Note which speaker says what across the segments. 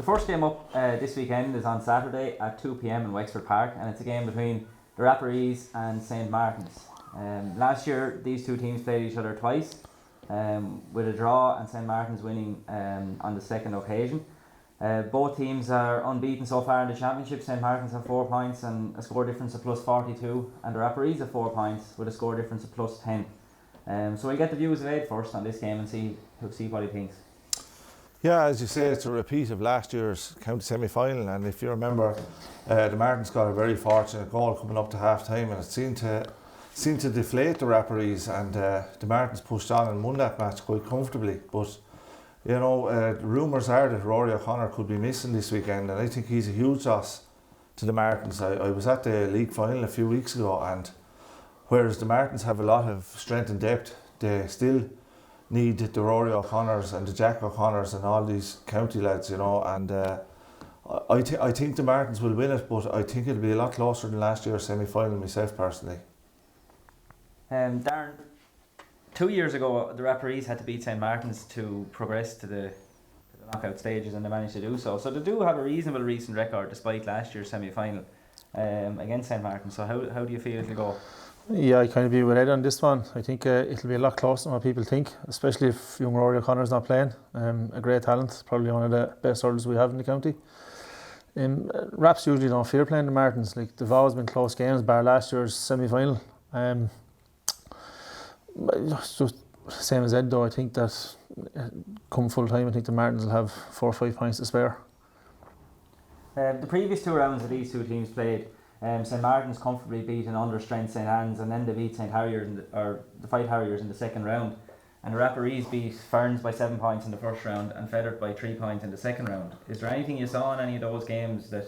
Speaker 1: The first game up this weekend is on Saturday at 2 p.m. in Wexford Park, and it's a game between the Rapparees and St Martin's. Last year, these two teams played each other twice, with a draw and St Martin's winning on the second occasion. Both teams are unbeaten so far in the championship. St Martin's have 4 points and a score difference of plus 42, and the Rapparees have 4 points with a score difference of plus 10. So we'll get the views of Ed first on this game and see what he thinks.
Speaker 2: Yeah, as you say, it's a repeat of last year's county semi-final, and if you remember, the Martins got a very fortunate goal coming up to half-time, and it seemed to deflate the Rapparees, and the Martins pushed on and won that match quite comfortably. But you know, rumours are that Rory O'Connor could be missing this weekend, and I think he's a huge loss to the Martins. I was at the league final a few weeks ago, and whereas the Martins have a lot of strength and depth, they still need the Rory O'Connors and the Jack O'Connors and all these county lads, you know, and I think the Martins will win it, but I think it'll be a lot closer than last year's semi-final myself personally.
Speaker 1: Darren, 2 years ago the Rapparees had to beat St Martin's to progress to the knockout stages, and they managed to do so. So they do have a reasonable recent record despite last year's semi-final against St Martin's. So how do you feel it'll go?
Speaker 3: Yeah, I kind of be with Ed on this one. I think it'll be a lot closer than what people think, especially if young Rory O'Connor's not playing. A great talent, probably one of the best hurlers we have in the county. Raps usually don't fear playing the Martins. Like, they've always been close games, bar last year's semi-final. It's just same as Ed though. I think that come full time, I think the Martins will have 4 or 5 points to spare.
Speaker 1: The previous 2 rounds that these two teams played, St Martin's comfortably beat an under-strength St Anne's, and then they beat St Harriers the Fight Harriers in the second round. And the Rapparees beat Ferns by 7 points in the first round and Feathered by 3 points in the second round. Is there anything you saw in any of those games that?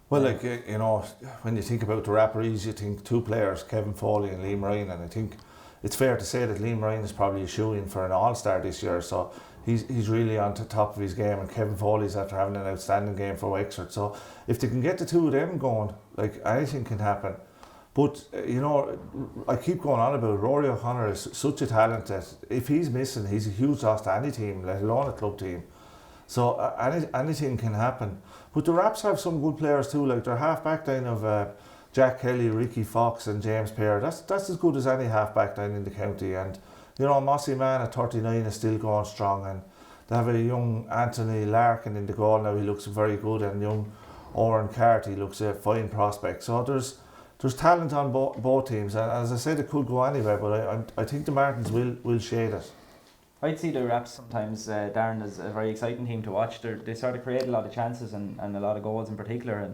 Speaker 2: Well, like, you know, when you think about the Rapparees, you think 2 players, Kevin Foley and Liam Ryan, and I think it's fair to say that Liam Ryan is probably a shoe-in for an all-star this year, so he's really on the top of his game, and Kevin Foley's after having an outstanding game for Wexford. So if they can get the 2 of them going, like, anything can happen. But you know, I keep going on about Rory O'Connor is such a talent that if he's missing, he's a huge loss to any team, let alone a club team. So anything can happen. But the Raps have some good players too, like their half-back line of Jack Kelly, Ricky Fox and James Pear. That's as good as any half-back line in the county. And you know, Mossy Man at 39 is still going strong, and they have a young Anthony Larkin in the goal now. He looks very good, and young Oren Carty looks a fine prospect. So there's talent on both teams, and as I said, it could go anywhere, but I think the Martins will shade it.
Speaker 1: I'd see the Raps sometimes, Darren, as a very exciting team to watch. They sort of create a lot of chances and a lot of goals in particular,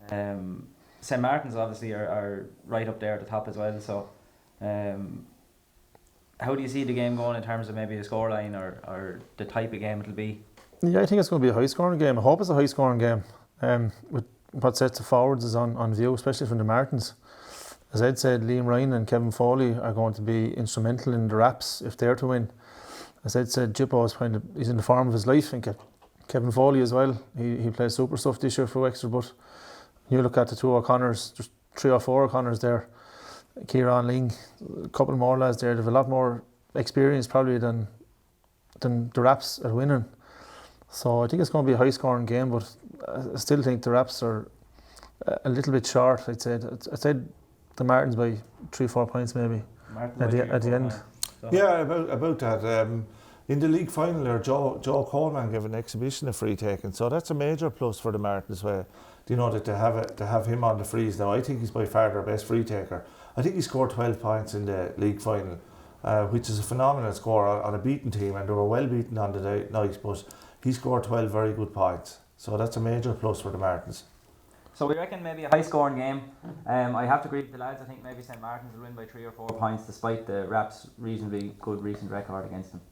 Speaker 1: and St Martin's obviously are right up there at the top as well. So how do you see the game going in terms of maybe a scoreline or the type of game it'll be? Yeah,
Speaker 3: I think it's going to be a high scoring game. I hope it's a high scoring game, with what sets of forwards is on view, especially from the Martins. As Ed said, Liam Ryan and Kevin Foley are going to be instrumental in the Raps if they're to win. As Ed said, Jippo is he's in the form of his life, and Kevin Foley as well. He plays super stuff this year for Wexford, but you look at the 2 O'Connors, there's 3 or 4 O'Connors there. Kieran Ling, a couple more lads there. They've a lot more experience probably than the Raps at winning. So I think it's going to be a high scoring game, but I still think the Raps are a little bit short. I'd say the Martins by 3 or 4 points maybe at the end.
Speaker 2: So. Yeah, about that. In the league final there, Joe Coleman gave an exhibition of free taking, so that's a major plus for the Martins. Where you know that they have him on the frees now. I think he's by far their best free taker. I think he scored 12 points in the league final, which is a phenomenal score on a beaten team, and they were well beaten on the night, but he scored 12 very good points. So that's a major plus for the Martins.
Speaker 1: So we reckon maybe a high scoring game. I have to agree with the lads. I think maybe St Martin's will win by 3 or 4 points despite the Raps' reasonably good recent record against them.